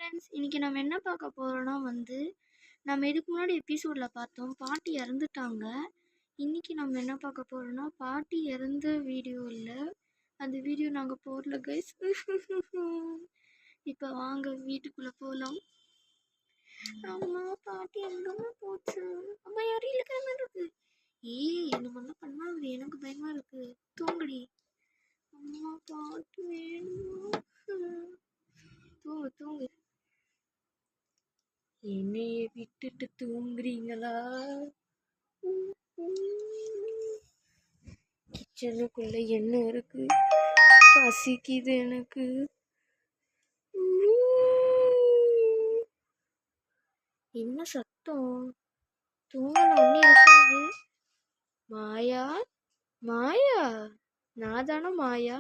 Friends, இன்னைக்கு நம்ம என்ன பார்க்க போறோம்னா நம்ம இதுக்கு முன்னாடி எபிசோட்ல பார்த்தோம் பாட்டி இறந்துட்டாங்க. இன்னைக்கு நம்ம என்ன பார்க்க போறோம்னா பாட்டி இறந்த வீடியோ இல்லை, அந்த வீடியோ நாங்கள் போடல கைஸ். இப்போ வாங்க வீட்டுக்குள்ள போகலாம். அம்மா பாட்டி எங்கம்மா போச்சு? அம்மா யாரும் இருக்கிற மாதிரி இருக்கு. என்ன மாதிரிலாம் பண்ணா எனக்கு பயமா இருக்கு. தூங்குடி அம்மா, பாட்டு வேணுமா? தூங்கு தூங்கு. என்னைய விட்டுட்டு தூங்குறீங்களா? கிச்சனுக்குள்ள என்ன இருக்கு? பசிக்குது எனக்கு. என்ன சத்தம்? தூங்கல ஒண்ணு இருக்காது. மாயா மாயா, நான் தானே மாயா.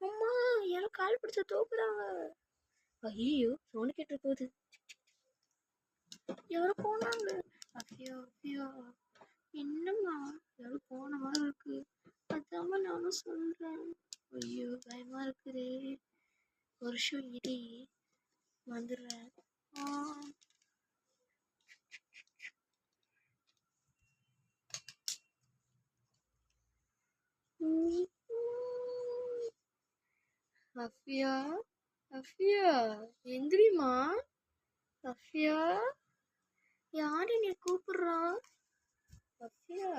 அம்மா யாரோ கால் பிடிச்ச தூக்குறாங்க. ஐயோ சோனு கேட்டு போகுது. யாரோ போனாங்க. அப்படியா அப்படியா, என்னம்மா யாரோ போன மாதிரி இருக்கு. அதாம நானும் சொல்றேன். ஐயோ பயமா இருக்குதே. வருஷம் இடி வந்துடுறேன். Affair affair எந்திரிமா. அஃபியா யாரு நீ கூப்பிடுறா? அஃபியா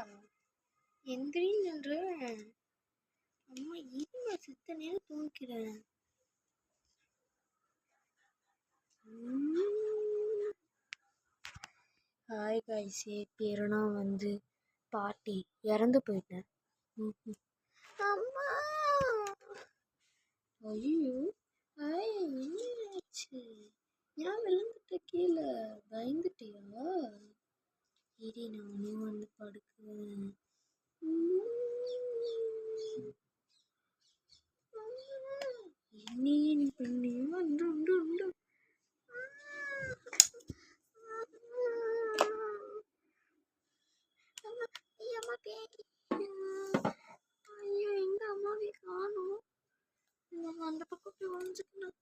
எந்திரின்னு. அம்மா இருமா, சித்த நேரம் தூங்கிக்கிறேன். ஹாய் கைஸ், பேருனா பாட்டி இறந்து போயிட்டேன். அம்மா ஐயோ என்னாச்சு? ஏன் விழுந்துட்ட கீழே? பயந்துட்டியா? இடி நானே படுக்குவேன். என்னையே நீ பண்ணியா? உண்டு உண்டு உண்டு. ஐயோ எங்க அம்மாவே காணோம். அந்த பக்கம் போய் ஒழிஞ்சுக்கணும்.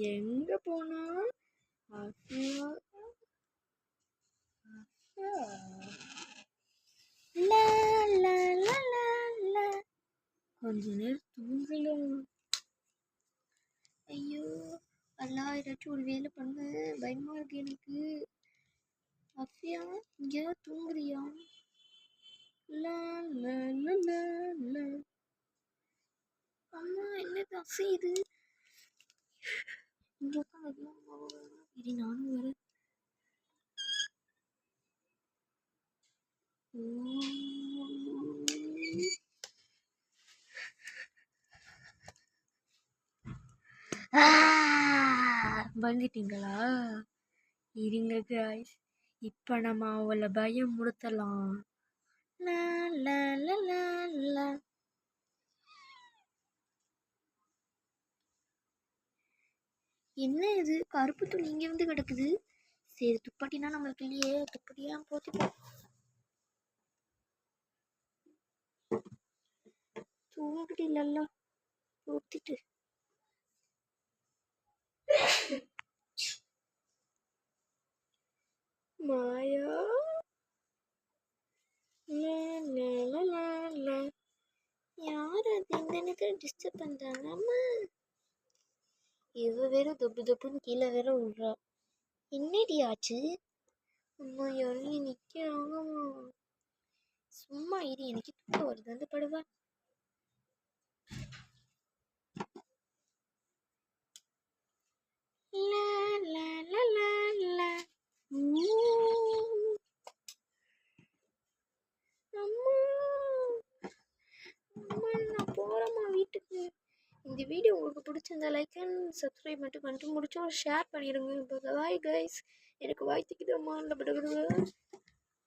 எங்க போனா? கொஞ்ச நேரம் தூங்கலாம். ஐயோ அல்லா, ஏதாச்சும் ஒரு வேலை பண்ணு, பயமா இருக்கு எனக்கு. அஃபியா இங்க தூங்குறியா? அம்மா என்னது அசையுது? இங்க இது நானும் வேற. வந்துட்டீங்களா? இருங்க காய்ஸ், இப்ப நம்ம அவளை பயம் முடுத்தலாம். என்ன இது கருப்பு துணி இங்க கிடக்குது? சரி துப்பாட்டினா நம்மளுக்கு இல்லையே, துப்பாட்டியா போட்டுப்போம். தூங்கிட்டு இல்லல்ல ஊத்திட்டு. மாயா யார் அது இந்த நேரத்தில் டிஸ்டர்ப் பண்றாங்க? அம்மா இவ வேற தொப்பு தொப்புன்னு கீழே வேற விடுறா. என்னடி ஆச்சு? அம்மா இறங்கி நிக்கிறாங்க. சும்மா இரு, எனக்கு தூக்கம் வருது, அந்த படுவா. நான் போறேம்மா வீட்டுக்கு. இந்த வீடியோ உங்களுக்கு பிடிச்சிருந்தா லைக் அண்ட் சப்ஸ்கிரைப் மட்டும் பண்ணிட்டு முடிச்சோம் ஷேர் பண்ணிடுங்க. பாய் கைஸ், எனக்கு வாய் திக்குதம்மா.